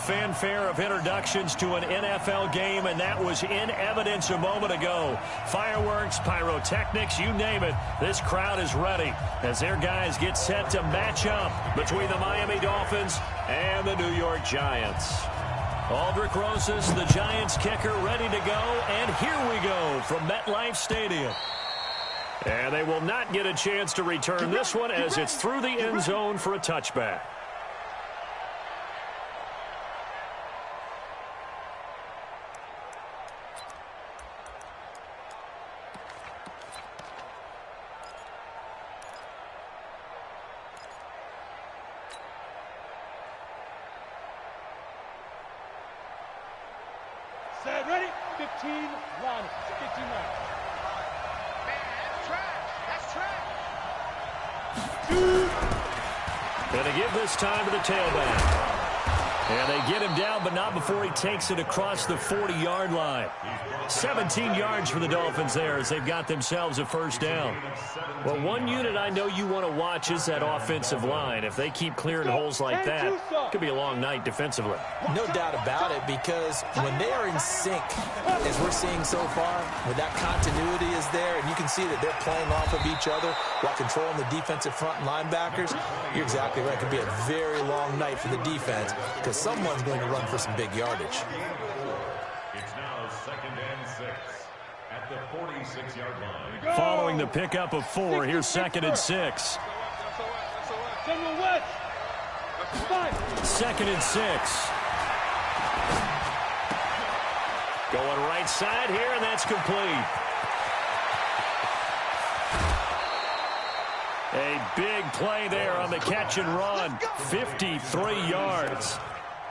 fanfare of introductions to an NFL game, and that was in evidence a moment ago. Fireworks, pyrotechnics, you name it. This crowd is ready as their guys get set to match up between the Miami Dolphins and the New York Giants. Aldrich Rosas, the Giants kicker, ready to go, and here we go from MetLife Stadium. And they will not get a chance to return this one as it's through the end zone for a touchback. Set, ready? 15 line. 15 line. Going to give this time to the tailback. And they get him down, but not before he takes it across the 40-yard line. 17 yards for the Dolphins there as they've got themselves a first down. Well, one unit I know you want to watch is that offensive line. If they keep clearing holes like that, it could be a long night defensively. No doubt about it, because when they are in sync, as we're seeing so far, when that continuity is there, and you can see that they're playing off of each other while controlling the defensive front linebackers, you're exactly right. It could be a very long night for the defense because someone's going to run for some big yardage. It's now 2nd and 6 at the 46-yard line. Following the pickup of 4, here's 2nd and 6. General West. 2nd and 6. Going right side here, and that's complete. A big play there on the catch and run. 53 yards.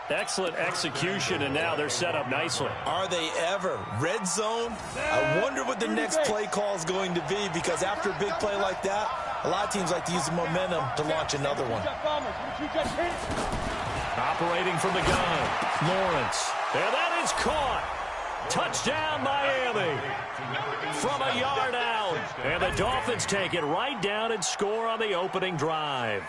Excellent execution, and now they're set up nicely. Are they ever? Red zone? I wonder what the next play call is going to be, because after a big play like that, a lot of teams like to use the momentum to launch another one. Operating from the gun, Lawrence. And that is caught. Touchdown, Miami. From a yard out. And the Dolphins take it right down and score on the opening drive.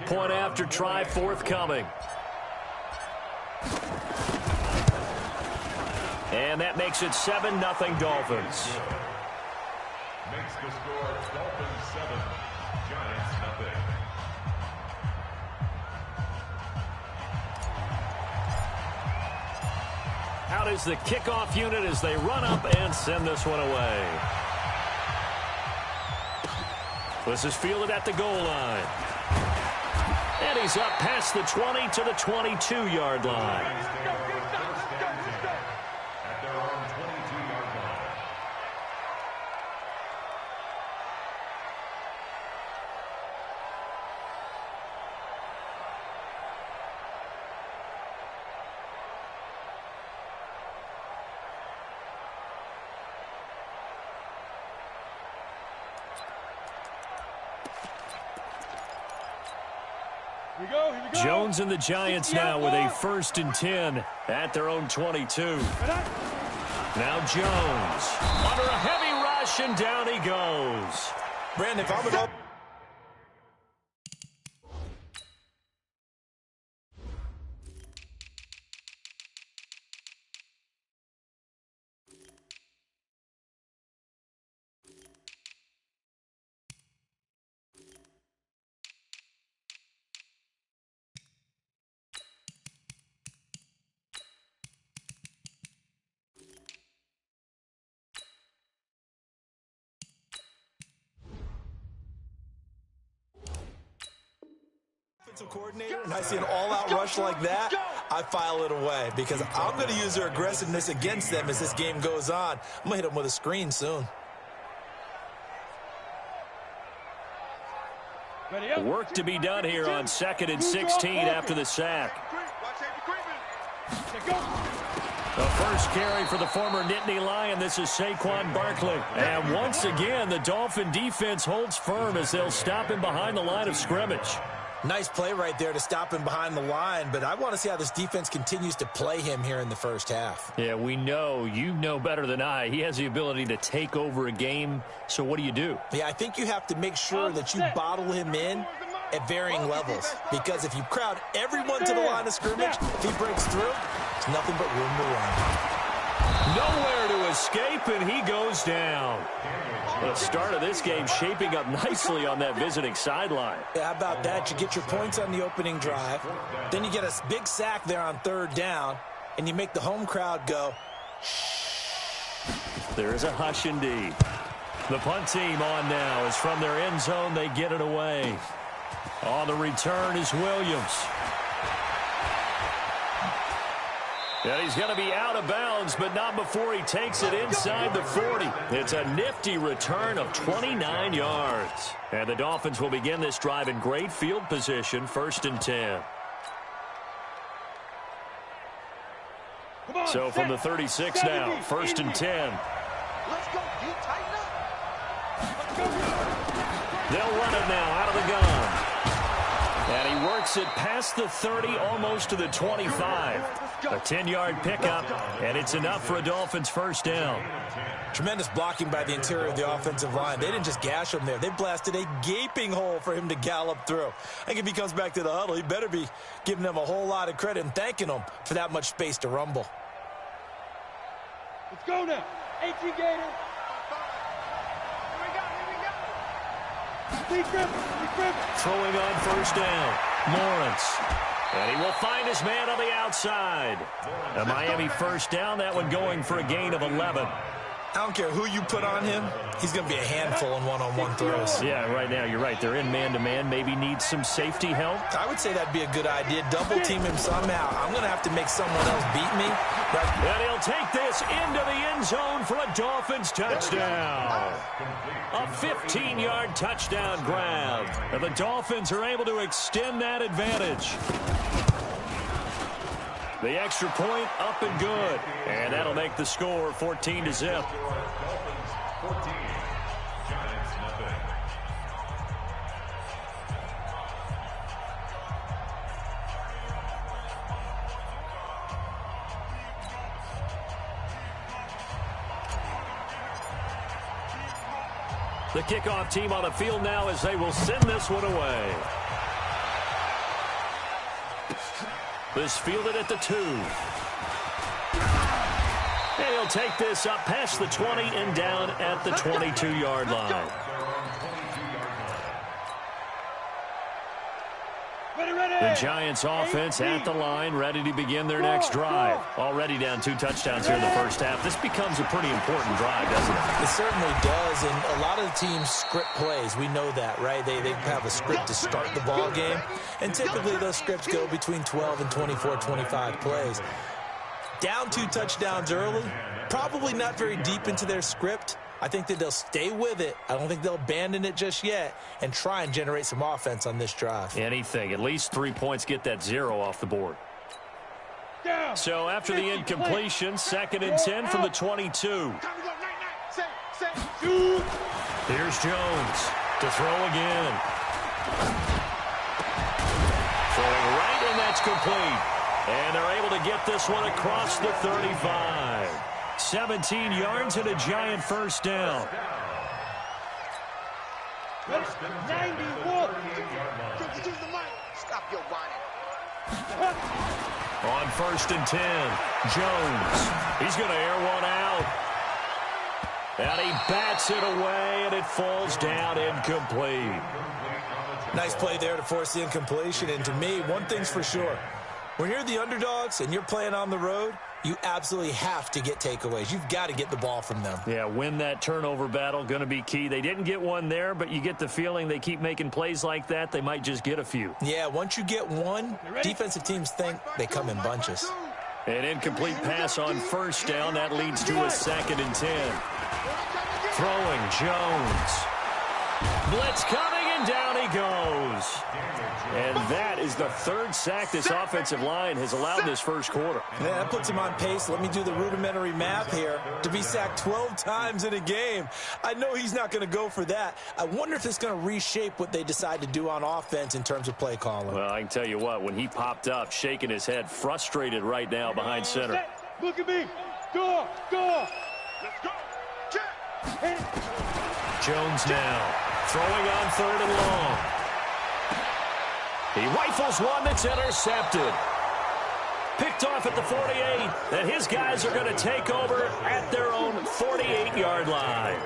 Point after try forthcoming. And that makes it 7-0 Dolphins. Makes the score Dolphins 7, Giants nothing. Out is the kickoff unit as they run up and send this one away. This is fielded at the goal line. And he's up past the 20 to the 22-yard line. At their own 22-yard line. Here we go. Jones and the Giants now with a 1st and 10 at their own 22. Now Jones under a heavy rush, and down he goes. Brandon, if I'm an coordinator and I see an all-out rush like that, I file it away because I'm going to use their aggressiveness against them as this game goes on. I'm going to hit them with a screen soon. Work to be done here on 2nd and 16 after the sack. The first carry for the former Nittany Lion. This is Saquon Barkley. And once again, the Dolphin defense holds firm as they'll stop him behind the line of scrimmage. Nice play right there to stop him behind the line, but I want to see how this defense continues to play him here in the first half. Yeah, we know. You know better than I. He has the ability to take over a game, so what do? Yeah, I think you have to make sure that you bottle him in at varying levels, because if you crowd everyone to the line of scrimmage, if he breaks through, it's nothing but room to run. Nowhere to escape, and he goes down. The start of this game shaping up nicely on that visiting sideline. Yeah, how about that? You get your points on the opening drive, then you get a big sack there on third down, and you make the home crowd go, shh. There is a hush indeed. The punt team on now is from their end zone. They get it away. On the return is Williams. And he's going to be out of bounds, but not before he takes it inside the 40. It's a nifty return of 29 yards. And the Dolphins will begin this drive in great field position, 1st and 10. So from the 36 now, 1st and 10. Let's go. You tighten up. They'll run it now out of the gun. And he works it past the 30, almost to the 25. A 10-yard pickup, and it's enough for a Dolphins first down. Tremendous blocking by the interior of the offensive line. They didn't just gash him there. They blasted a gaping hole for him to gallop through. I think if he comes back to the huddle, he better be giving them a whole lot of credit and thanking them for that much space to rumble. Let's go now. 18 Gator. Here we go. Throwing on first down, Lawrence. And he will find his man on the outside. A Miami first down, that one going for a gain of 11. I don't care who you put on him, he's going to be a handful in one-on-one throws. Yeah, right now, you're right. They're in man-to-man, maybe needs some safety help. I would say that'd be a good idea. Double team him somehow. I'm going to have to make someone else beat me. And he'll take this into the end zone for a Dolphins touchdown. A 15-yard touchdown grab. And the Dolphins are able to extend that advantage. The extra point up and good. And that'll make the score 14-0. The kickoff team on the field now as they will send this one away. This fielded at the 2. And he'll take this up past the 20 and down at the 22-yard line. The Giants offense at the line, ready to begin their next drive. Already down 2 touchdowns here in the first half. This becomes a pretty important drive, doesn't it? It certainly does, and a lot of the teams script plays. We know that, right? They have a script to start the ball game, and typically those scripts go between 12 and 24, 25 plays. Down 2 touchdowns early, probably not very deep into their script. I think that they'll stay with it. I don't think they'll abandon it just yet and try and generate some offense on this drive. Anything. At least 3 points, get that 0 off the board. So after the incompletion, 2nd and 10 from the 22. Here's Jones to throw again. Throwing right, and that's complete. And they're able to get this one across the 35. 17 yards and a Giant first down. 91. Stop your whining. On 1st and 10, Jones. He's going to air one out. And he bats it away, and it falls down incomplete. Nice play there to force the incompletion. And to me, one thing's for sure. When you're the underdogs and you're playing on the road, you absolutely have to get takeaways. You've got to get the ball from them. Yeah, win that turnover battle, going to be key. They didn't get one there, but you get the feeling they keep making plays like that, they might just get a few. Yeah, once you get one, defensive teams think they come in bunches. An incomplete pass on first down. That leads to a 2nd and 10. Throwing, Jones. Blitz coming, And down he goes. And that is the third sack this offensive line has allowed this first quarter. Yeah, that puts him on pace. Let me do the rudimentary math here. To be sacked 12 times in a game, I know he's not going to go for that. I wonder if it's going to reshape what they decide to do on offense in terms of play calling. Well, I can tell you what, when he popped up, shaking his head, frustrated right now behind center. Look at me. Go. Let's go. Check. Jones now throwing on 3rd and long. He rifles one that's intercepted. Picked off at the 48, and his guys are going to take over at their own 48-yard line.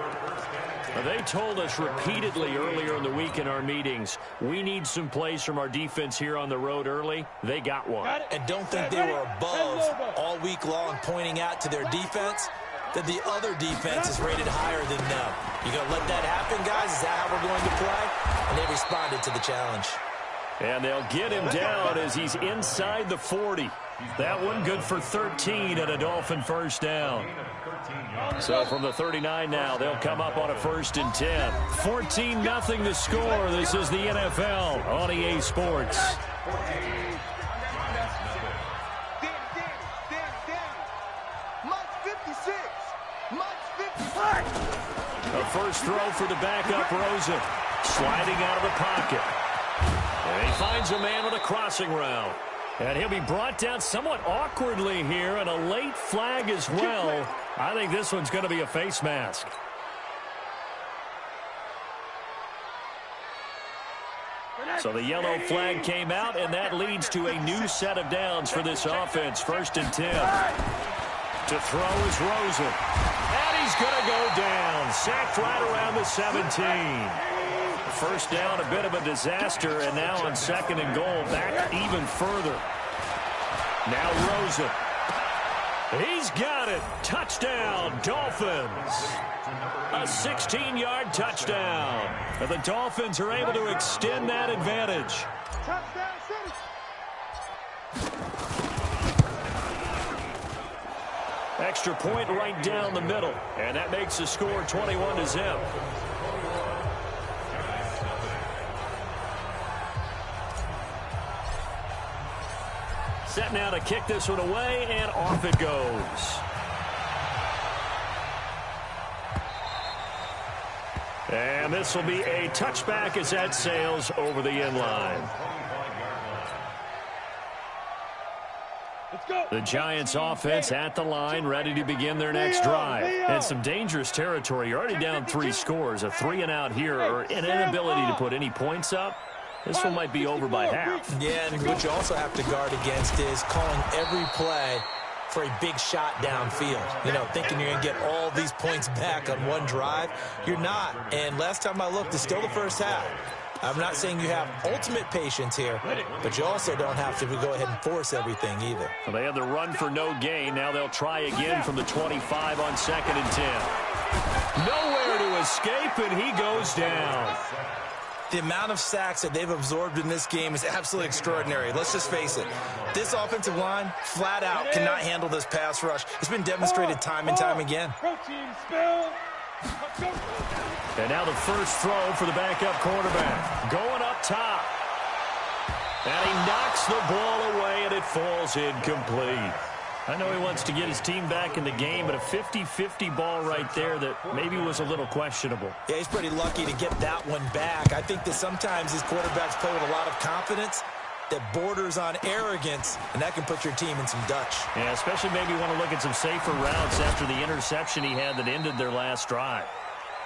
They told us repeatedly earlier in the week in our meetings, we need some plays from our defense here on the road early. They got one. And don't think they were above all week long pointing out to their defense that the other defense is rated higher than them. You going to let that happen, guys? Is that how we're going to play? And they responded to the challenge. And they'll get him down as he's inside the 40. That one good for 13 and a Dolphin first down. So from the 39 now, they'll come up on a 1st and 10. 14-0 the score. This is the NFL on EA Sports. A first throw for the backup Rosen. Sliding out of the pocket. And he finds a man on a crossing route. And he'll be brought down somewhat awkwardly here, and a late flag as well. I think this one's going to be a face mask. So the yellow flag came out, and that leads to a new set of downs for this offense. 1st and 10. To throw is Rosen. And he's going to go down. Sacked right around the 17. First down, a bit of a disaster, and now on 2nd and goal, back even further. Now Rosen. He's got it. Touchdown, Dolphins. A 16-yard touchdown. And the Dolphins are able to extend that advantage. Touchdown, City. Extra point right down the middle, and that makes the score 21-0. Set now to kick this one away, and off it goes. And this will be a touchback as that sails over the end line. The Giants offense at the line, ready to begin their next drive. And some dangerous territory. You're already down 3 scores. A 3 and out here, or an inability to put any points up. This one might be over by half. Yeah, and what you also have to guard against is calling every play for a big shot downfield. You know, thinking you're going to get all these points back on one drive. You're not. And last time I looked, it's still the first half. I'm not saying you have ultimate patience here, but you also don't have to go ahead and force everything either. Well, they had the run for no gain. Now they'll try again from the 25 on 2nd and 10. Nowhere to escape, and he goes down. The amount of sacks that they've absorbed in this game is absolutely extraordinary. Let's just face it. This offensive line, flat out, cannot handle this pass rush. It's been demonstrated time and time again. And now the first throw for the backup quarterback. Going up top. And he knocks the ball away, and it falls incomplete. I know he wants to get his team back in the game, but a 50-50 ball right there that maybe was a little questionable. Yeah, he's pretty lucky to get that one back. I think that sometimes these quarterbacks play with a lot of confidence that borders on arrogance, and that can put your team in some Dutch. Yeah, especially maybe want to look at some safer routes after the interception he had that ended their last drive.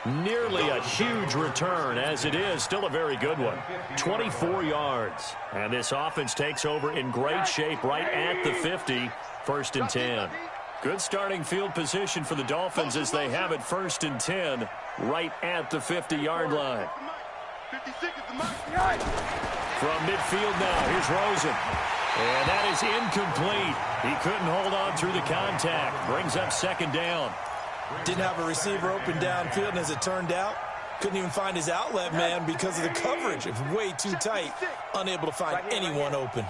Nearly a huge return, as it is still a very good one. 24 yards. And this offense takes over in great shape right at the 50. 1st and 10. Good starting field position for the Dolphins as they have it 1st and 10 right at the 50-yard line. From midfield now, here's Rosen. And that is incomplete. He couldn't hold on through the contact. Brings up 2nd down. Didn't have a receiver open downfield, and as it turned out, couldn't even find his outlet man because of the coverage. It was way too tight, unable to find anyone open.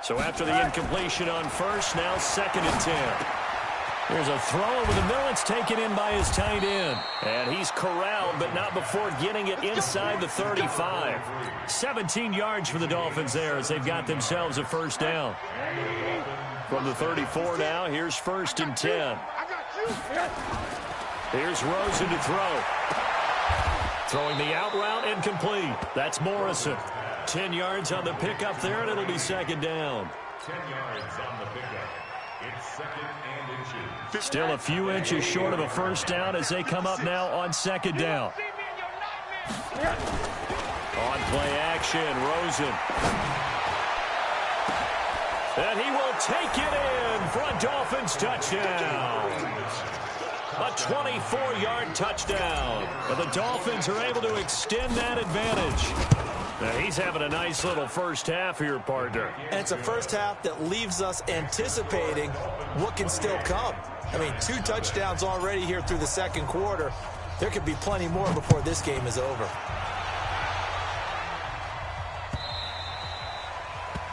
So after the incompletion on 1st, now 2nd and 10. There's a throw over the middle. It's taken in by his tight end. And he's corralled, but not before getting it inside the 35. 17 yards for the Dolphins there as they've got themselves a first down. From the 34 now, here's 1st and 10. Here's Rosen to throw. Throwing the out route incomplete. That's Morrison. 10 yards on the pickup there, and it'll be 2nd down. 10 yards on the pickup. It's 2nd and inches. Still a few inches short of a first down as they come up now on 2nd down. On play action, Rosen. And he will take it in for a Dolphins touchdown. A 24-yard touchdown. But the Dolphins are able to extend that advantage. Now he's having a nice little first half here, partner. And it's a first half that leaves us anticipating what can still come. I mean, 2 touchdowns already here through the 2nd quarter. There could be plenty more before this game is over.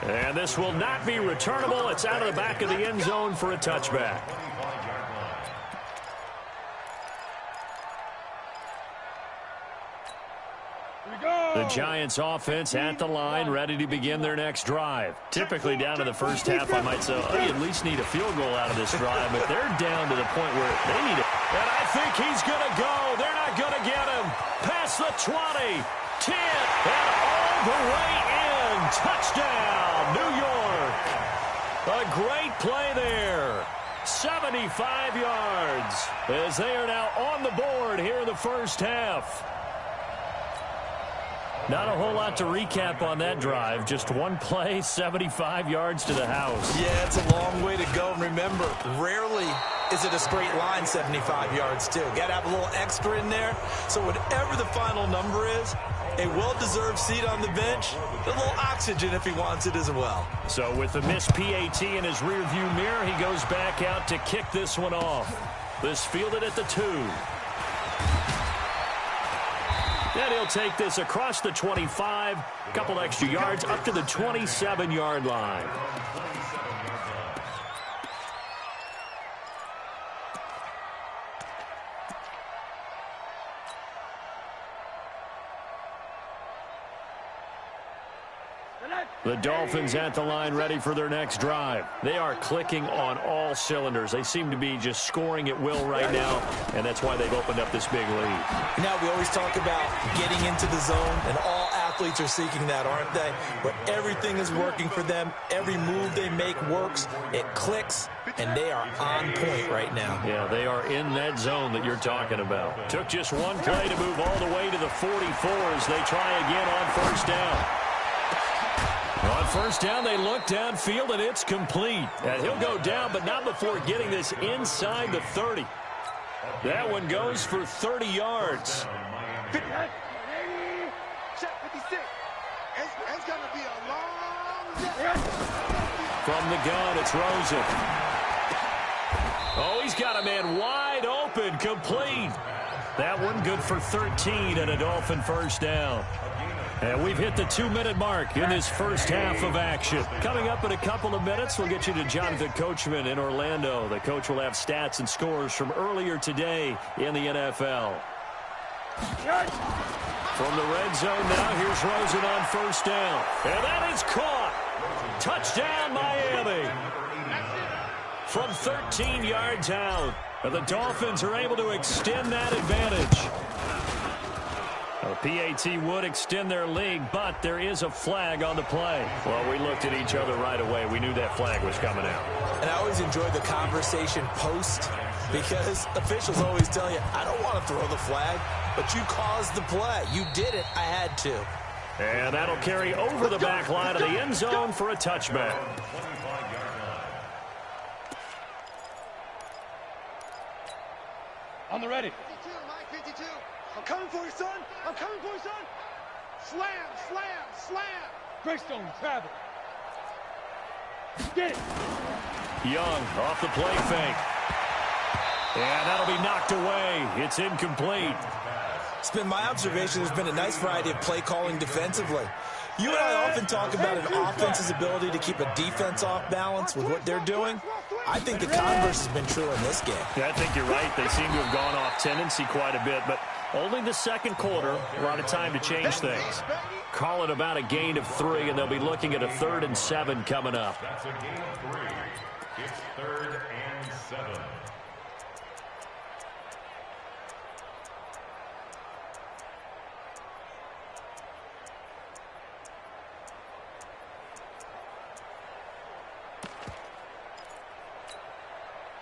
And this will not be returnable. It's out of the back of the end zone for a touchback. The Giants offense at the line, ready to begin their next drive. Typically down to the first half, I might say, oh, you at least need a field goal out of this drive, but they're down to the point where they need it. And I think he's going to go. They're not going to get him. Past the 20, 10, and all the way in. Touchdown, New York. A great play there. 75 yards as they are now on the board here in the first half. Not a whole lot to recap on that drive. Just one play, 75 yards to the house. Yeah, it's a long way to go. And remember, rarely is it a straight line 75 yards, too. Got to have a little extra in there. So whatever the final number is, a well-deserved seat on the bench, a little oxygen if he wants it as well. So with the missed PAT in his rearview mirror, he goes back out to kick this one off. This fielded at the 2. And he'll take this across the 25, a couple extra yards, up to the 27-yard line. The Dolphins at the line ready for their next drive. They are clicking on all cylinders. They seem to be just scoring at will right now, and that's why they've opened up this big lead. Now, we always talk about getting into the zone, and all athletes are seeking that, aren't they? Where everything is working for them. Every move they make works. It clicks, and they are on point right now. Yeah, they are in that zone that you're talking about. Took just one play to move all the way to the 44 as they try again on first down. On first down, they look downfield, and it's complete. And he'll go down, but not before getting this inside the 30. That one goes for 30 yards. 56. It's going to be a long day. From the gun, it's Rosen. Oh, he's got a man wide open, complete. That one good for 13 and a Dolphin first down. And we've hit the 2-minute mark in this first half of action. Coming up in a couple of minutes, we'll get you to Jonathan Coachman in Orlando. The coach will have stats and scores from earlier today in the NFL. From the red zone now, here's Rosen on first down. And that is caught. Touchdown, Miami. From 13 yards out. And the Dolphins are able to extend that advantage. PAT would extend their lead, but there is a flag on the play. Well, we looked at each other right away. We knew that flag was coming out. And I always enjoy the conversation post because officials always tell you, I don't want to throw the flag, but you caused the play. You did it. I had to. And that'll carry over the back line of the end zone for a touchback. On the ready. 52, Mike, 52. I'm coming for you, son. I'm coming for you, son. Slam, slam, slam. Greystone, travel. Get it. Young off the play fake. And that'll be knocked away. It's incomplete. It's been my observation there's been a nice variety of play calling defensively. You and I often talk about an offense's ability to keep a defense off balance with what they're doing. I think the converse has been true in this game. Yeah, I think you're right. They seem to have gone off tendency quite a bit, but only the second quarter, a lot of time to change things. Call it about a gain of 3, and they'll be looking at a 3rd and 7 coming up. That's a gain of 3. It's 3rd and 7.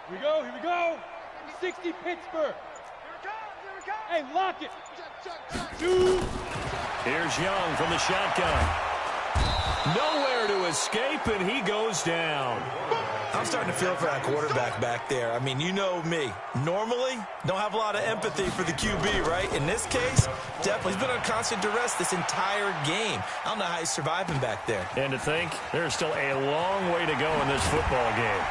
Here we go. 60 Pittsburgh. Hey, lock it. 2. Here's Young from the shotgun. Nowhere to escape, and he goes down. I'm starting to feel for that quarterback back there. I mean, you know me. Normally, don't have a lot of empathy for the QB, right? In this case, definitely. He's been under constant duress this entire game. I don't know how he's surviving back there. And to think, there's still a long way to go in this football game.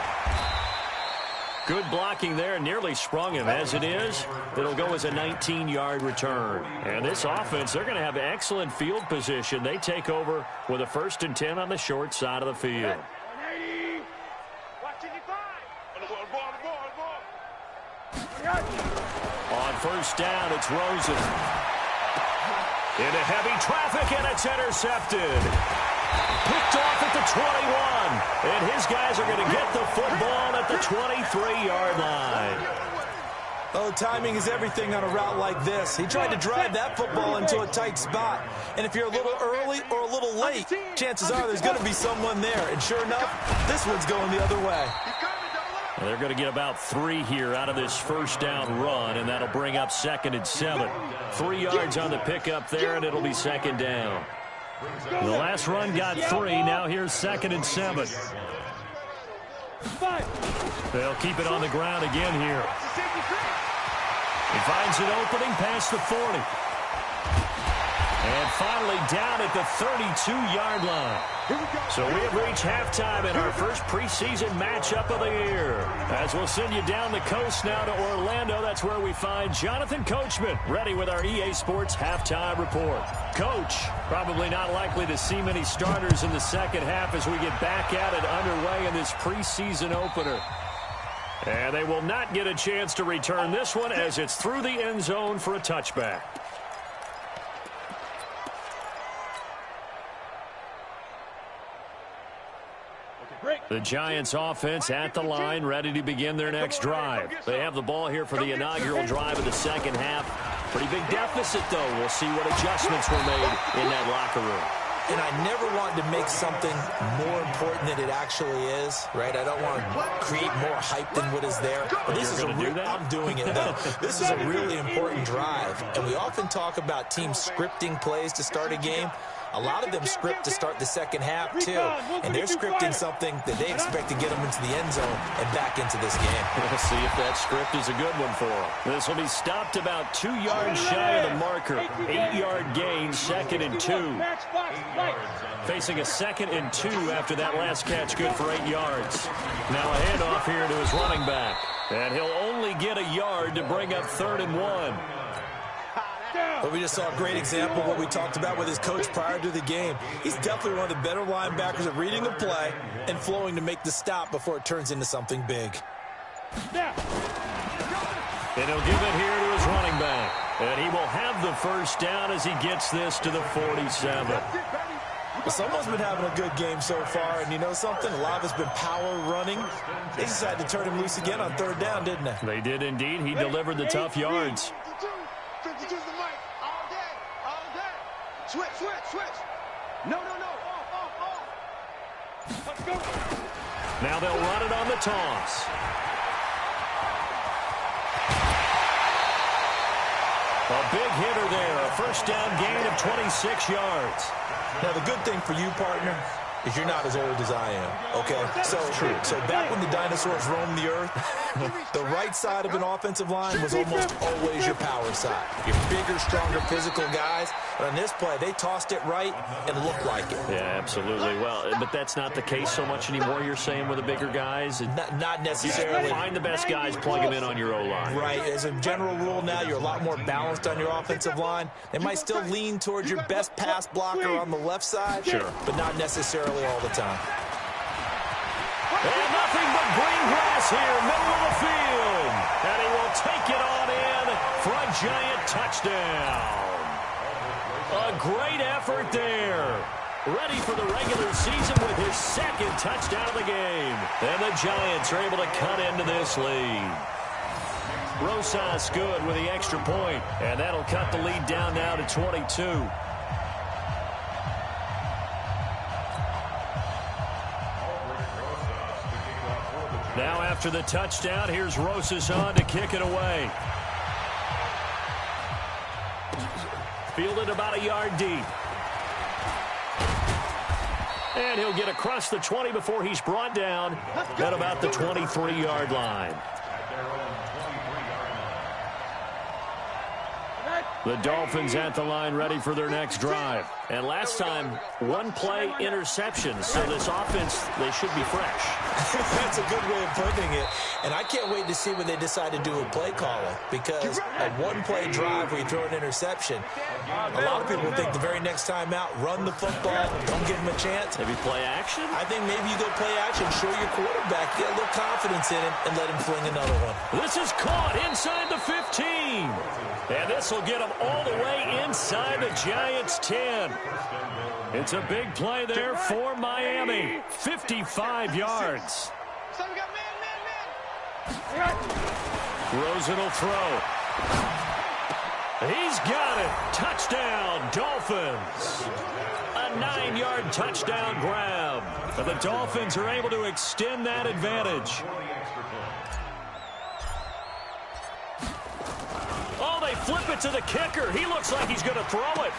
Good blocking there, nearly sprung him. As it is, it'll go as a 19-yard return. And this offense, they're going to have excellent field position. They take over with a 1st and 10 on the short side of the field. On 1st down, it's Rosen. Into heavy traffic, and it's intercepted. Picked off at the 21, and his guys are going to get the football at the 23-yard line. Oh, timing is everything on a route like this. He tried to drive that football into a tight spot. And if you're a little early or a little late, chances are there's going to be someone there. And sure enough, this one's going the other way. Well, they're going to get about 3 here out of this 1st down run, and that'll bring up 2nd and 7. 3 yards on the pickup there, and it'll be 2nd down. The last run got 3. Now here's 2nd and 7. They'll keep it on the ground again here. He finds an opening past the 40. And finally down at the 32-yard line. So we have reached halftime in our first preseason matchup of the year. As we'll send you down the coast now to Orlando, that's where we find Jonathan Coachman, ready with our EA Sports halftime report. Coach, probably not likely to see many starters in the second half as we get back at it underway in this preseason opener. And they will not get a chance to return this one as it's through the end zone for a touchback. The Giants offense at the line, ready to begin their next drive. They have the ball here for the inaugural drive of the second half. Pretty big deficit, though. We'll see what adjustments were made in that locker room. And I never want to make something more important than it actually is, right? I don't want to create more hype than what is there. But this is I'm doing it, though. This is a really important drive. And we often talk about teams scripting plays to start a game. A lot of them script to start the second half, too. And they're scripting something that they expect to get them into the end zone and back into this game. We'll see if that script is a good one for them. This will be stopped about 2 yards shy of the marker. 8-yard gain, 2nd and 2. Facing a 2nd and 2 after that last catch, good for 8 yards. Now a handoff here to his running back. And he'll only get a yard to bring up 3rd and 1. But we just saw a great example of what we talked about with his coach prior to the game. He's definitely one of the better linebackers at reading a play and flowing to make the stop before it turns into something big. And he'll give it here to his running back. And he will have the 1st down as he gets this to the 47. Well, someone's been having a good game so far, and you know something? A lot of it's been power running. They decided to turn him loose again on 3rd down, didn't they? They did indeed. He delivered the tough yards. 52's the mic. All day. All day. Switch. No. Off. Let's go. Now they'll run it on the toss. A big hitter there. A 1st down gain of 26 yards. Now, the good thing for you, partner, is you're not as old as I am, okay? So back when the dinosaurs roamed the earth, the right side of an offensive line was almost always your power side. Your bigger, stronger, physical guys. But on this play, they tossed it right and looked like it. Yeah, absolutely. Well, but that's not the case so much anymore, you're saying, with the bigger guys? Not necessarily. Find the best guys, plug them in on your O-line. Right. As a general rule now, you're a lot more balanced on your offensive line. They might still lean towards your best pass blocker on the left side. Sure. But not necessarily all the time. And nothing but green grass here, middle of the field. And he will take it on in for a Giant touchdown. A great effort there. Ready for the regular season with his second touchdown of the game. And the Giants are able to cut into this lead. Rosas good with the extra point, and that'll cut the lead down now to 22. Now after the touchdown, here's Rosas on to kick it away. Fielded about a yard deep. And he'll get across the 20 before he's brought down at about the 23-yard line. The Dolphins at the line ready for their next drive. And last time, one-play interception. So this offense, they should be fresh. That's a good way of putting it. And I can't wait to see when they decide to do a play calling. Because a one-play drive where you throw an interception, a lot of people think the very next time out, run the football, don't give them a chance. Maybe play action? I think maybe you go play action, show your quarterback, get a little confidence in him, and let him fling another one. This is caught inside the 15. And this will get him all the way inside the Giants' 10. It's a big play there for Miami. 55 yards. Rosen will throw. He's got it. Touchdown, Dolphins. A 9-yard touchdown grab. But the Dolphins are able to extend that advantage. Oh, they flip it to the kicker. He looks like he's going to throw it.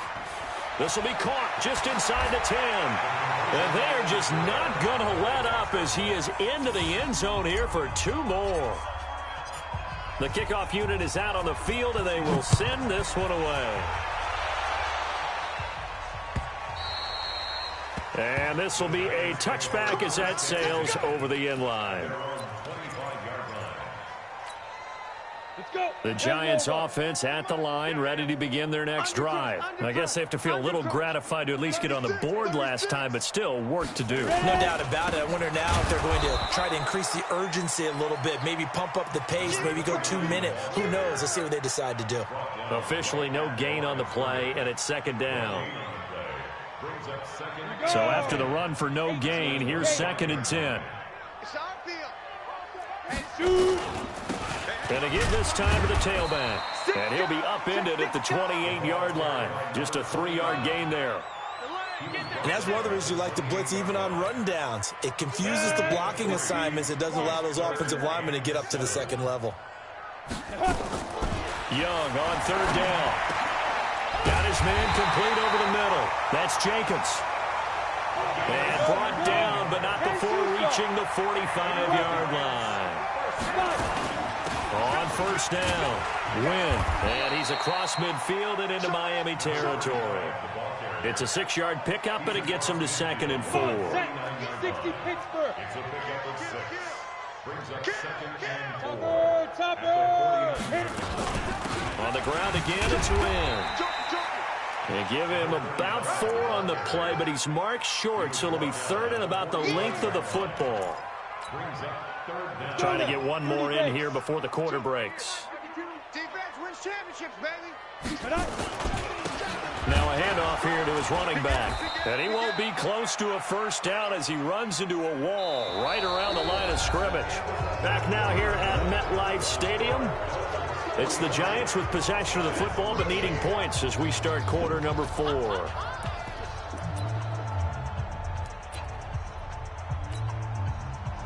This will be caught just inside the 10. And they're just not going to let up as he is into the end zone here for 2 more. The kickoff unit is out on the field, and they will send this one away. And this will be a touchback as that sails over the end line. The Giants offense at the line, ready to begin their next drive. I guess they have to feel a little gratified to at least get on the board last time, but still work to do. No doubt about it. I wonder now if they're going to try to increase the urgency a little bit, maybe pump up the pace, maybe go 2-minute. Who knows? Let's see what they decide to do. Officially no gain on the play, and it's second down. So after the run for no gain, here's 2nd and 10. And again this time to the tailback. And he'll be upended at the 28-yard line. Just a 3-yard gain there. And that's one of the reasons you like to blitz even on rundowns. It confuses the blocking assignments. It doesn't allow those offensive linemen to get up to the second level. Young on 3rd down. Got his man complete over the middle. That's Jenkins. And brought down, but not before reaching the 45-yard line. On 1st down, Wynn, and he's across midfield and into Miami territory. It's a 6-yard pickup, but it gets him to 2nd and 4. 60 Pittsburgh. It's a pickup of 6. Brings up 2nd and 4. On the ground again, it's Wynn. They give him about 4 on the play, but he's marked short, so it'll be 3rd and about the length of the football. Trying to get one more in here before the quarter breaks. Defense wins championships, baby. Now a handoff here to his running back. And he won't be close to a 1st down as he runs into a wall right around the line of scrimmage. Back now here at MetLife Stadium. It's the Giants with possession of the football but needing points as we start quarter number 4.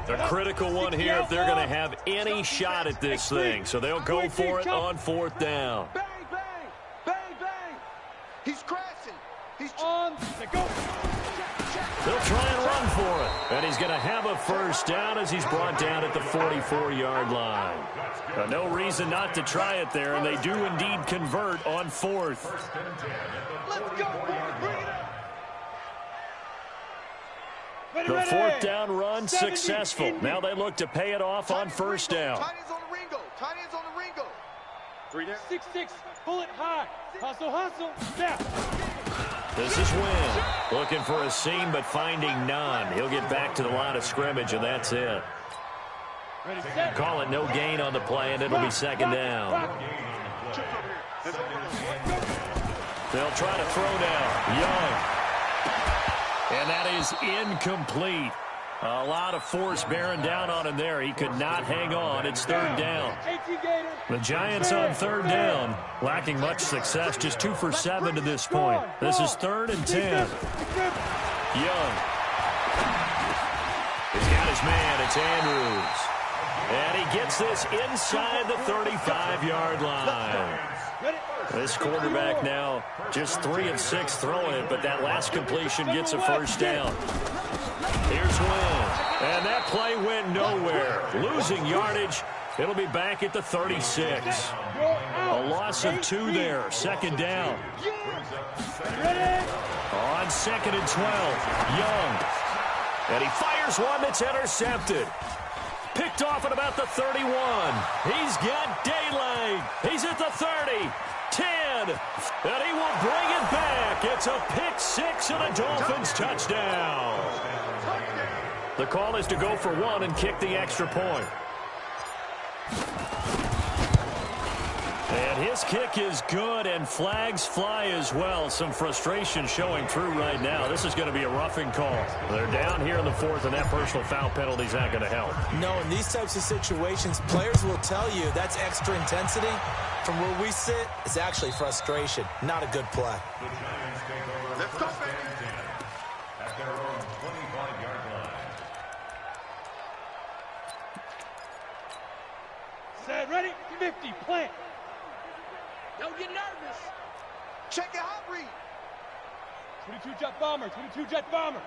A critical one here if they're going to have any shot at this thing. So they'll go for it on 4th down. Bang, bang, bang, bang. He's crashing. He's On the go. They'll try and run for it. And he's going to have a 1st down as he's brought down at the 44-yard line. No reason not to try it there, and they do indeed convert on 4th. Let's go, boys. Bring it up. The 4th down run successful. Now they look to pay it off on 1st down. Tight ends on the Ringo. Tight ends on the Ringo. 3 down. 6-6. Pull it high. Hustle, hustle. Snap. This is Wynn. Looking for a seam, but finding none. He'll get back to the line of scrimmage, and that's it. Call it no gain on the play, and it'll be second down. They'll try to throw now. Young. And that is incomplete. A lot of force bearing down on him there. He could not hang on. It's third down. The Giants on third down, lacking much success, just 2 for 7 to this point. This is 3rd and 10. Young. He's got his man. It's Andrews. And he gets this inside the 35-yard line. This quarterback now just 3 of 6 throwing it, but that last completion gets a first down. Here's Wynn. And that play went nowhere. Losing yardage. It'll be back at the 36. A loss of 2 there. Second down. On 2nd and 12. Young. And he fires one that's intercepted. Picked off at about the 31. He's got daylight. He's at the 30. 10. And he will bring it back. It's a pick 6 and a Dolphins touchdown. The call is to go for 1 and kick the extra point. And his kick is good, and flags fly as well. Some frustration showing through right now. This is going to be a roughing call. They're down here in the 4th, and that personal foul penalty is not going to help. No, in these types of situations, players will tell you that's extra intensity. From where we sit, it's actually frustration. Not a good play. Let's go, baby. At their own 25-yard line. Set, ready, 50, plant. Don't get nervous. Check it out, read. 22 jet bomber, 22 jet bomber.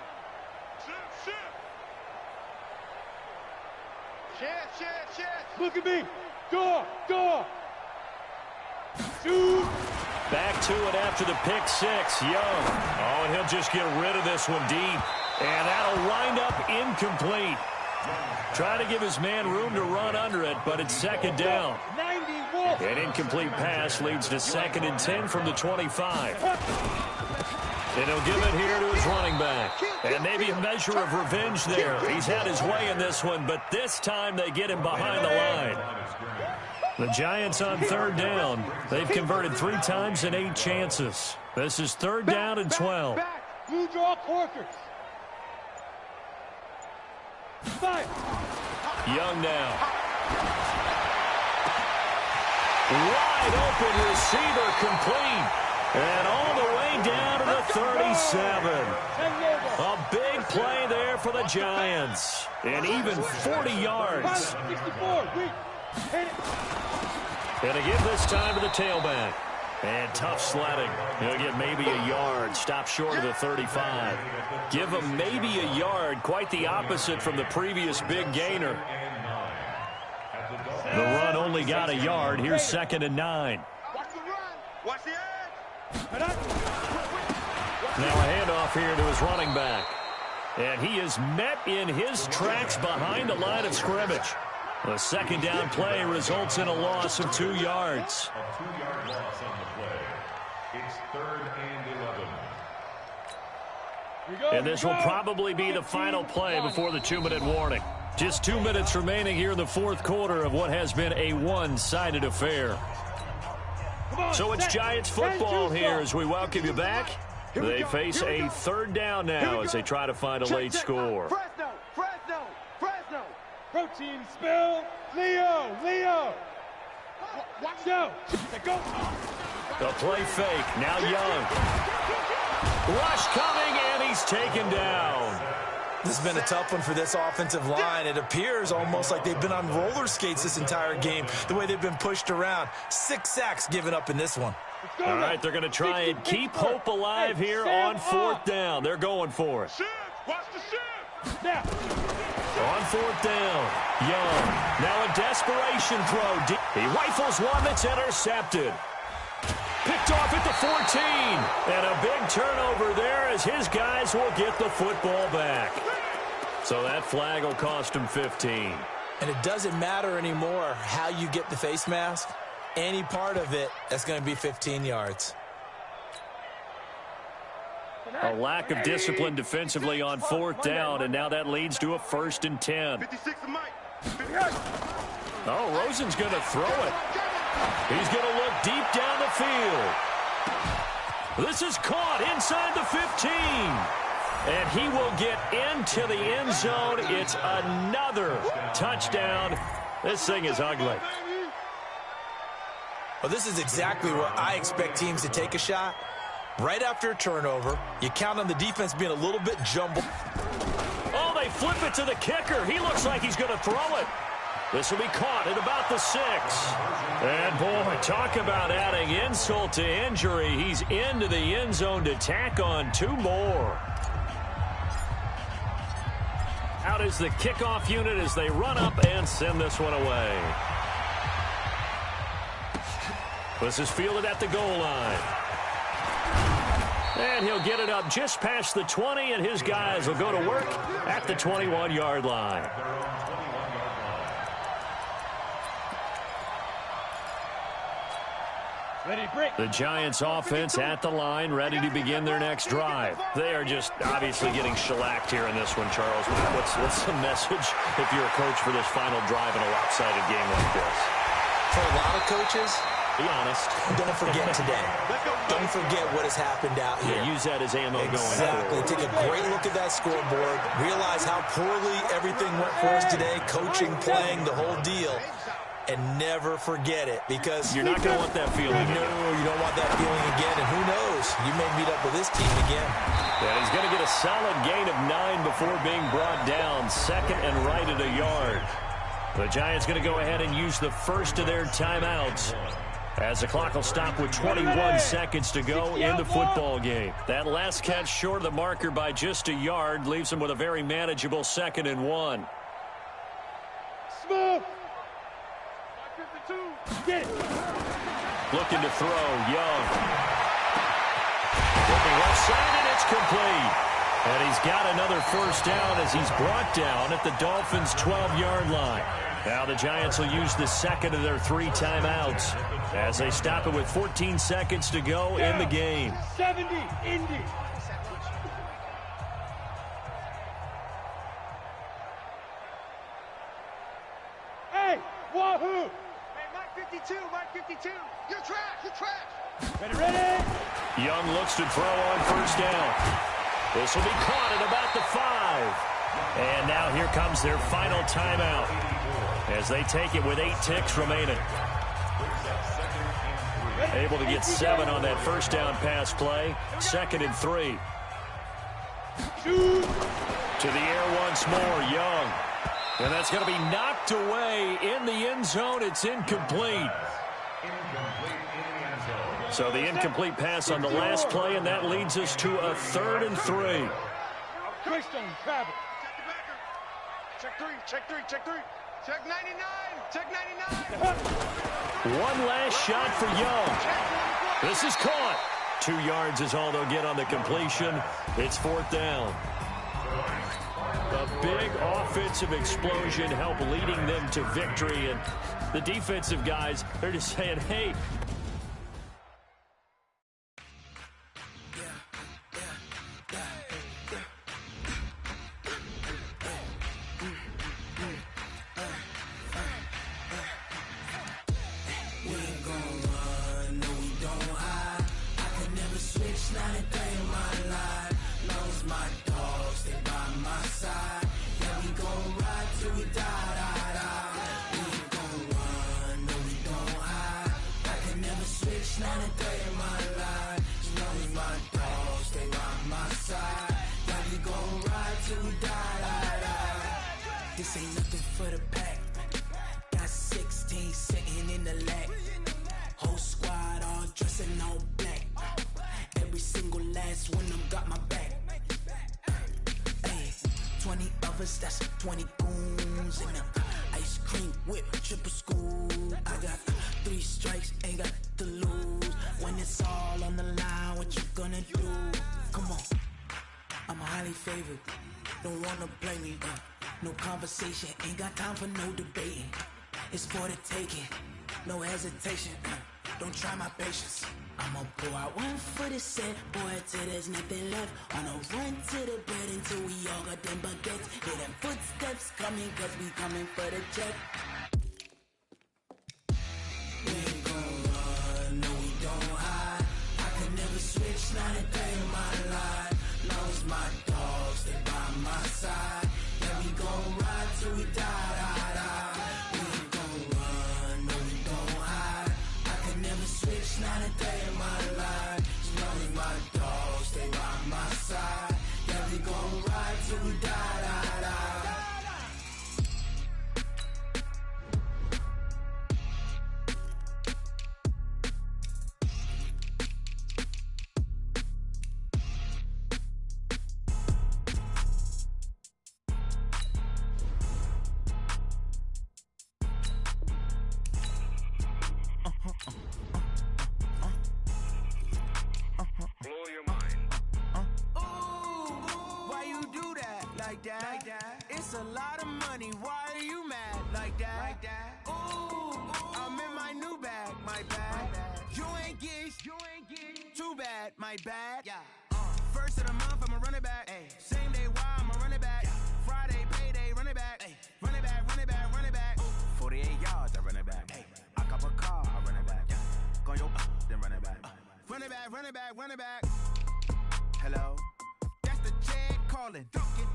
Shift. Look at me. Go. Shoot. Back to it after the pick 6. Young. Oh, and he'll just get rid of this one deep. And that'll wind up incomplete. Trying to give his man room to run under it, but it's second down. 91. An incomplete pass leads to 2nd and 10 from the 25. And he'll give it here to his running back. And maybe a measure of revenge there. He's had his way in this one, but this time they get him behind the line. The Giants on third down. They've converted 3 times in 8 chances. This is 3rd down and 12. Blue draw Corkers. 5. Young now. Wide open receiver complete. And all the way down to the 37. A big play there for the Giants. And even 40 yards. 64. And again this time to the tailback. And tough sledding. He'll get maybe a yard. Stop short of the 35. Give him maybe a yard. Quite the opposite from the previous big gainer. The run only got a yard. Here's 2nd and 9. Watch the run. Watch the edge. Now a handoff here to his running back. And he is met in his tracks behind the line of scrimmage. The second down play results in a loss of 2 yards. A 2-yard loss on the play. It's 3rd and 11. And this will probably be the final play before the 2-minute warning. Just 2 minutes remaining here in the 4th quarter of what has been a one-sided affair. So it's Giants football here as we welcome you back. They face a 3rd down now as they try to find a late score. Fresno. Protein spill. Leo. Watch out. Go. The play fake. Now Young. Rush coming, and he's taken down. This has been a tough one for this offensive line. It appears almost like they've been on roller skates this entire game, the way they've been pushed around. 6 sacks given up in this one. All right, they're going to try and keep hope alive here on 4th down. They're going for it. Watch the shift. Now. On 4th down, Young. Now a desperation throw. He rifles one that's intercepted. Picked off at the 14. And a big turnover there as his guys will get the football back. So that flag will cost him 15. And it doesn't matter anymore how you get the face mask. Any part of it, that's going to be 15 yards. A lack of discipline defensively on 4th down, and now that leads to a 1st and 10. 56 to Mike. Oh, Rosen's going to throw it. He's going to look deep down the field. This is caught inside the 15. And he will get into the end zone. It's another touchdown. This thing is ugly. Well, this is exactly where I expect teams to take a shot. Right after a turnover, you count on the defense being a little bit jumbled. Oh, they flip it to the kicker. He looks like he's going to throw it. This will be caught at about the 6. And, boy, talk about adding insult to injury. He's into the end zone to tack on 2 more. Out is the kickoff unit as they run up and send this one away. This is fielded at the goal line. And he'll get it up just past the 20, and his guys will go to work at the 21-yard line. Ready, break. The Giants offense at the line, ready to begin their next drive. They are just obviously getting shellacked here in this one, Charles. What's the message if you're a coach for this final drive in a lopsided game like this? For a lot of coaches, be honest. Don't forget today. Don't forget what has happened out here. Yeah, use that as ammo going forward. Take a great look at that scoreboard. Realize how poorly everything went for us today. Coaching, playing, the whole deal. And never forget it, because you're not going to want that feeling. No, you don't want that feeling again. And who knows? You may meet up with this team again. Yeah, he's going to get a solid gain of 9 before being brought down. 2nd and right at a yard. The Giants going to go ahead and use the first of their timeouts, as the clock will stop with 21 seconds to go in the football game. That last catch short of the marker by just a yard leaves him with a very manageable 2nd and 1. Smooth. Get it. Looking to throw, Young. Looking left side, and it's complete. And he's got another 1st down as he's brought down at the Dolphins' 12-yard line. Now the Giants will use the 2nd of their 3 timeouts as they stop it with 14 seconds to go in the game. 70, Indy. Hey, wahoo! Mike 52, Mike 52. You're trash. Ready. Young looks to throw on 1st down. This will be caught at about the 5. And now here comes their final timeout as they take it with 8 ticks remaining. Able to get 7 on that 1st down pass play. 2nd and 3. Shoot. To the air once more, Young. And that's going to be knocked away in the end zone. It's incomplete. So the incomplete pass on the last play, and that leads us to a 3rd and 3. Twist on travel. Check 3, check 3, check 3. Check 99, check 99. One last shot for Young. This is caught. 2 yards is all they'll get on the completion. It's 4th down. A big offensive explosion helped leading them to victory. And the defensive guys, they're just saying, hey, This ain't nothing for the pack. Got 16 sitting in the lag. Whole squad all dressing all black. Every single last one of them got my back. Hey, 20 of us, that's 20 goons in them. Ice cream whip, triple scoop. I got 3 strikes, ain't got to lose. When it's all on the line, what you gonna do? Come on, I'm highly favored. Don't wanna play me, no conversation, ain't got time for no debating. It's for the taking, no hesitation. Don't try my patience. I'ma pour out one for the set, boy, till there's nothing left. On a run to the bread until we all got them baguettes. Hear them footsteps coming, cause we coming for the check. We ain't gon' run, no we don't hide. I could never switch, not a day in my life. Long as my dogs stay by my side. Yeah, we gon' ride till we die, die, die. We ain't gon' run, no we don't hide. I could never switch, not a day in my life. As long as my dogs stay by my side. Yeah, we gon' ride till we die, die, die. Blow your mind. Why you do that like that? Like that? It's a lot of money. Why are you mad like that? Like that? Ooh, I'm in my new bag, my bad. You ain't get too bad, my bad. Yeah. First of the month, I'ma run it back. Ay. Same day, why I'ma run it back. Friday, payday, run it back. Ay. Run it back, run it back, run it back. 48 yards, I run it back. Ay. I cop a car, I run it back. Go yo, then run it back. Run it back, run it back, run it back. Hello? That's the Jag calling.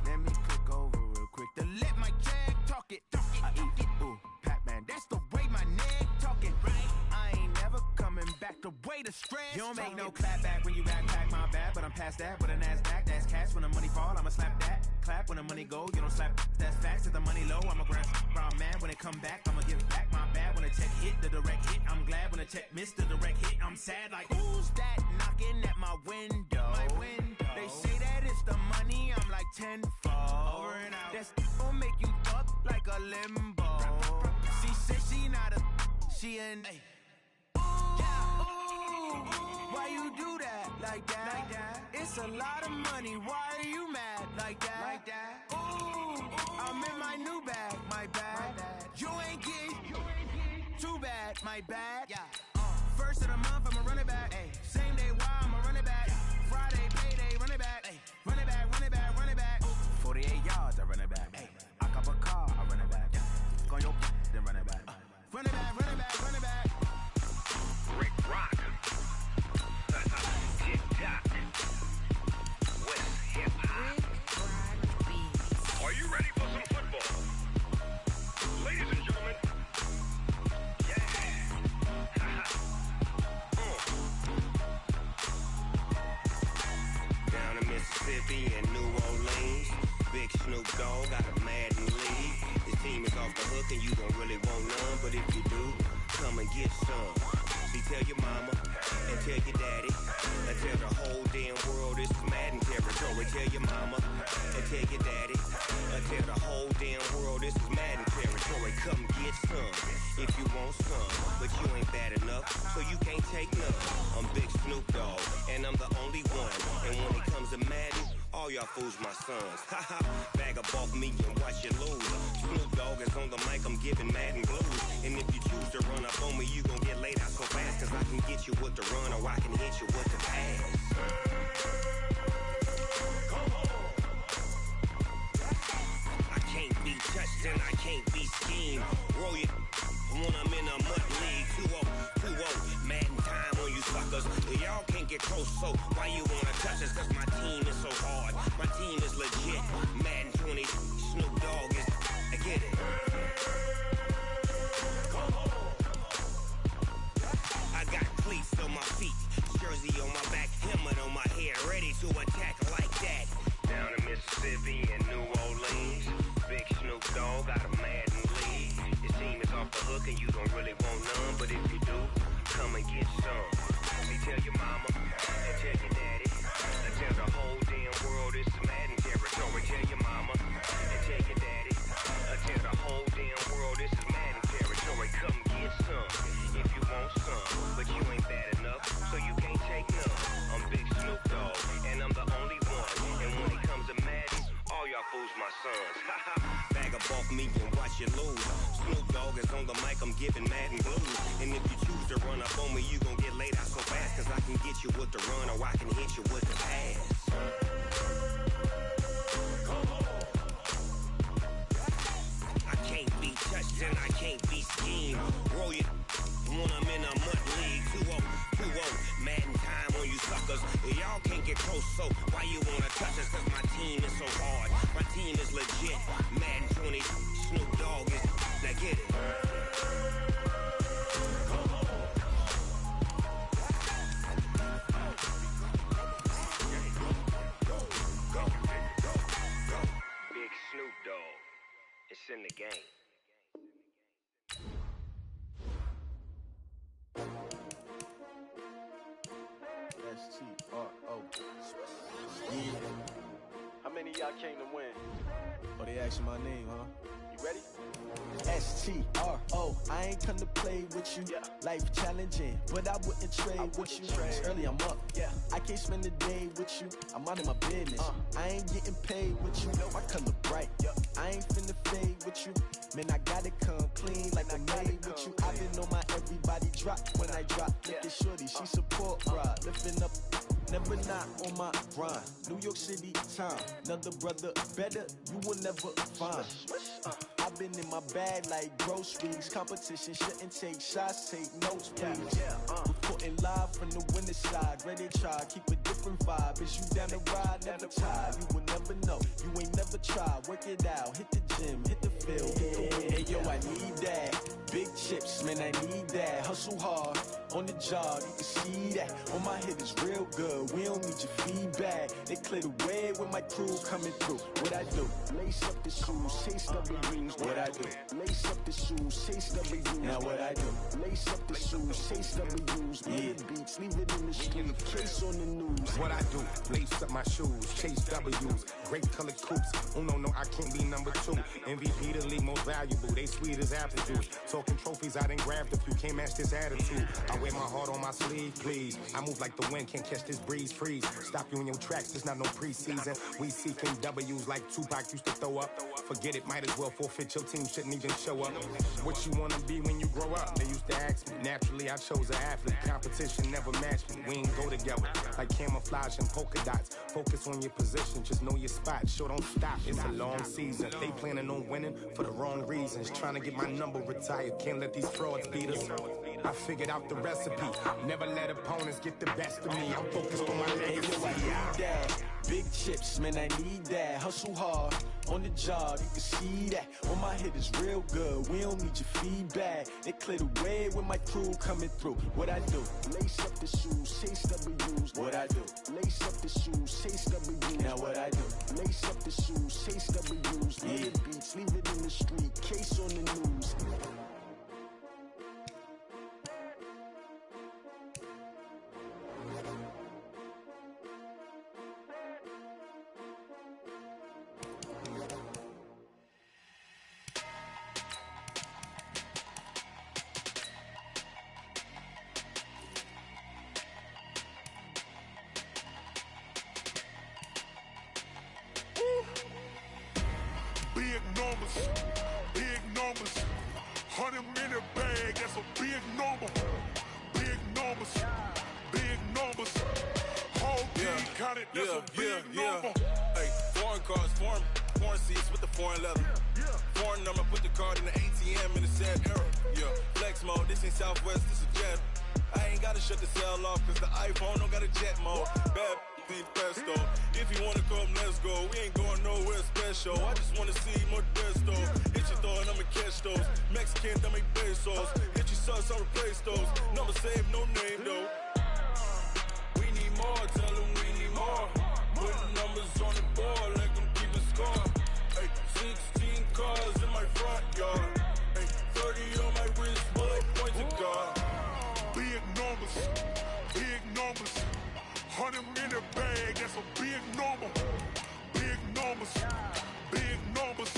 Let me click over real quick to let my Jag talk it. I eat it, ooh, Pac-Man. That's the way my neck talking. Right? I ain't never coming back. The way the stress. You don't make no clap back when you backpack, my bad. But I'm past that with a NASDAQ. That's cash when the money fall. I'ma slap that. Clap when the money go. You don't slap. That's facts. If the money low, I'ma grab brown man. When it come back, I'ma give it back. My bad when the check hit the direct hit. I'm glad when the check missed the direct hit. I'm sad like who's that knocking at my window? My window. They say that it's the money. I'm like tenfold. Over and out. That's gon' make you up like a limbo. She said she not a. She an. Why you do that like that? Like that? It's a lot of money. Why are you mad like that? Like that? Ooh, I'm in my new bag, my bad. You ain't get too bad, my bad. Yeah. First of the month, I'ma run it back. Ay. Same day, why I'ma run it back. Friday, payday, run it back. Ay. Run it back, run it back, run it back. 48 yards, I run it back. Ay. I cop a car, I run it back. Go yo, then run it back. Run it back, run it back, run it back. Rick Rock. TikTok. West Hip Hop. Are you ready for some football? Ladies and gentlemen. Yeah. Down in Mississippi and New Orleans, Big Snoop Dogg got a Madden league. His team is off the hook and you don't really want none, but if you do, come and get some. See, tell your mama and tell your daddy and tell the whole damn world this is Madden territory. Tell your mama and tell your daddy and tell the whole damn world this is Madden territory. Come get some if you want some, but you ain't bad enough, so you can't take none. I'm Big Snoop Dogg, and I'm the only one. And when it comes to Madden, all y'all fools my sons. Haha, bag up off me and watch you lose. Snoop Dogg is on the mic, I'm giving Madden blues. And if you choose to run up on me, you gon' get laid out so fast, cause I can get you with the run or I can hit you with the pass. I can't be touched and I can't be schemed. Roll it when I'm in a mud league. 2-0, Madden time on you suckers. Y'all can't get close, so why you wanna touch us? Cause my team is so hard, my team is legit. Madden 20, Snoop Dogg is, I get it. I got cleats on my feet, jersey on my back, helmet on my head, ready to attack like that. Down in Mississippi and New Orleans, Big Snoop Dogg got a Madden league. Your team is off the hook and you don't really want none, but if you do, come and get some. See, tell your mama and tell your daddy and tell the whole damn world this is Madden territory. Tell your mama and tell your daddy and tell the whole damn world this is Madden territory. Come get some if you want some, but you ain't bad enough, so you can't take none. I'm Big Snoop Dogg, and I'm the only one. And when it comes to Madden, all y'all fools my sons. Bag up off me and watch you lose. Snoop Dogg is on the mic, I'm giving Madden blues. And if you choose to run up on me, you gon' get laid out so fast, cause I with the run or I can hit you with the pass. I can't be touched and I can't be schemed. Roll you when I'm in a mud league. 2-0, Madden time on you suckers. Y'all can't get close, so why you wanna touch us? Cause my team is so hard. My team is legit. Madden 20, Snoop Dogg is. Now get it. Big Snoop Dogg. It's in the game. S-T-R-O. Yeah. How many of y'all came to win? Oh, they asking my name, huh? You ready? S-T-R-O. I ain't come to play with you. Yeah. Life challenging, but I wouldn't trade with you. It's early, I'm up. Yeah. I can't spend the day with you. I'm out of my business. I ain't getting paid with you. My color bright. Yeah. I ain't finna fade with you. Man, I gotta come clean like I made with you. I been on my everybody drop when I drop. Look at shorty, she support ride. Lifting up, never not on my grind. New York City time. Another brother better, you will never find. I've been in my bag like groceries. Competition shouldn't take shots, take notes, please. Reporting live from the winter side. Ready to try, keep a different vibe. Is you down the ride, never tired. You will never know, you ain't never tried. Work it out, hit the gym, hit the field. Hey yo, I need that. Big chips, man, I need that. Hustle hard, on the job, you can see that. On my hit is real good, we don't need your feedback. They clear the way with my crew coming through. What I do? Lace up the shoes, chase W's. What I do? Lace up the shoes, chase W's. Now what I do? Lace up the shoes, chase W's. Yeah. Beats, leave it in the street, case on the news. What I do? Lace up my shoes, chase W's. Great colored coops. Oh no, I can't be number 2. MVP the league most valuable. They sweet as apple juice. Talking trophies, I done grabbed a few. Can't match this attitude. I wear my heart on my sleeve, please. I move like the wind, can't catch this breeze, freeze. Stop you in your tracks, there's not no preseason. We seeking W's like Tupac used to throw up. Forget it, might as well forfeit. Your team shouldn't even show up. What you wanna be when you grow up? They used to ask me. Naturally, I chose an athlete. Competition never matched me. We ain't go together like camouflage and polka dots. Focus on your position, just know your spot. Sure, don't stop. It's a long season. They planning on winning for the wrong reasons. Trying to get my number retired. Can't let these frauds beat us. I figured out the recipe. Never let opponents get the best of me. I'm focused on my legacy. I need that. Big chips, man, I need that. Hustle hard, on the job, you can see that. On my hit is real good, we don't need your feedback. They clear the way with my crew coming through. What I do? Lace up the shoes, chase W's. What I do? Lace up the shoes, chase W's. Now what I do? Lace up the shoes, chase W's. Yeah. Beats, leave it in the street, case on the news. Big numbers, 100-minute bag, that's a big number. Big numbers, whole team counted, that's a big number. Hey, foreign cars, foreign seats with the foreign leather. Foreign number, put the card in the ATM in the sad era. Yeah, flex mode, this ain't Southwest, this is Jet. I ain't gotta shut the cell off, cause the iPhone don't got a jet mode. Bad need pesto. If you wanna come, let's go. We ain't going nowhere special. I just wanna see more desto. Hit your throw and I'ma catch those. Mexican, don't make pesos. Hit your sauce, I'll replace those. Number save, no name though. We need more, tell them we need more. Putting numbers on the board, let them keep a score. Hey, 16 cars in my front yard. Hey, 30 on my wrist, bullet point to God. Big numbers, 100-minute bag, that's a big number. Big numbers,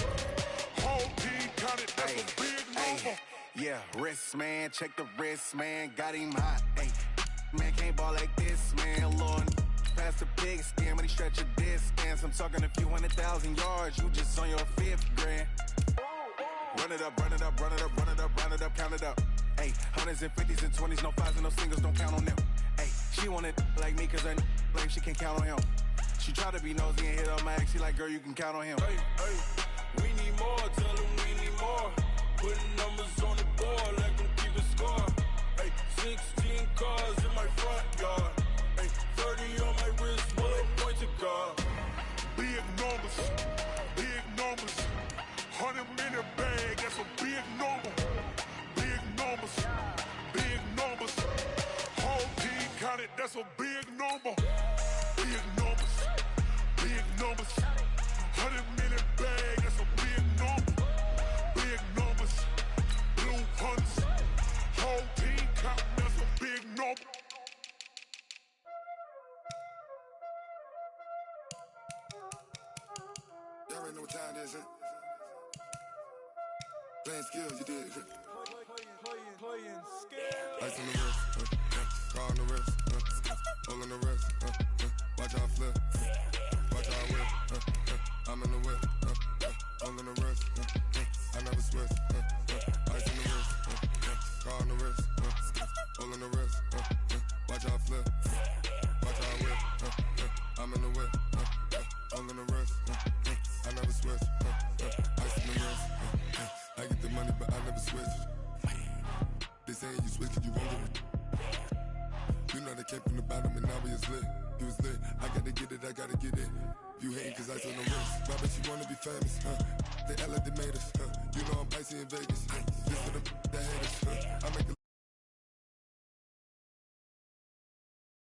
whole team counted, that's a big number. Yeah, wrist man, check the wrist man, got him hot. Ay, man can't ball like this, man. Lord, past the big skin when he stretch a distance. I'm talking a few 100,000 yards, you just on your 5th grand. Run it up, count it up. Ay, hundreds and 50s and 20s, no 5s and no singles, don't count on them. Ay, She wanted like me cause her like she can count on him. She try to be nosy and hit up my ex. She like, girl, you can count on him. Hey, we need more, tell them we need more. Putting numbers on the board, let them keep a score. Hey, 16 cars in my front yard. Hey, 30 on my wrist, bullet point to guard. Big numbers, 100 minute bag, that's a big number. Big numbers, whole team counted, that's a big number. Big numbers, 100 minute bag, that's a big number. Big numbers, blue hunters, whole team counting, that's a big number. Y'all already know what time it is, huh? Playing skills, you did. Playing skills. Ice on the wrist, car on the wrist, hole on the wrist, watch how I flip, watch how I whip, I'm in the whip, hole on the wrist, I never switch, ice on the wrist, car on the wrist, hole on the wrist, watch how I flip, watch how I whip, I'm in the whip, hole on the wrist, I never switch, ice on the wrist, I get the money but I never switch. They saying you switch cause you won't get it. You know they came from the bottom and now we is lit. You was lit, I gotta get it, I gotta get it. You hating cause ice on the wrist. Why bet you wanna be famous, They act like they made us, You know I'm icy in Vegas, This for the that haters, I make a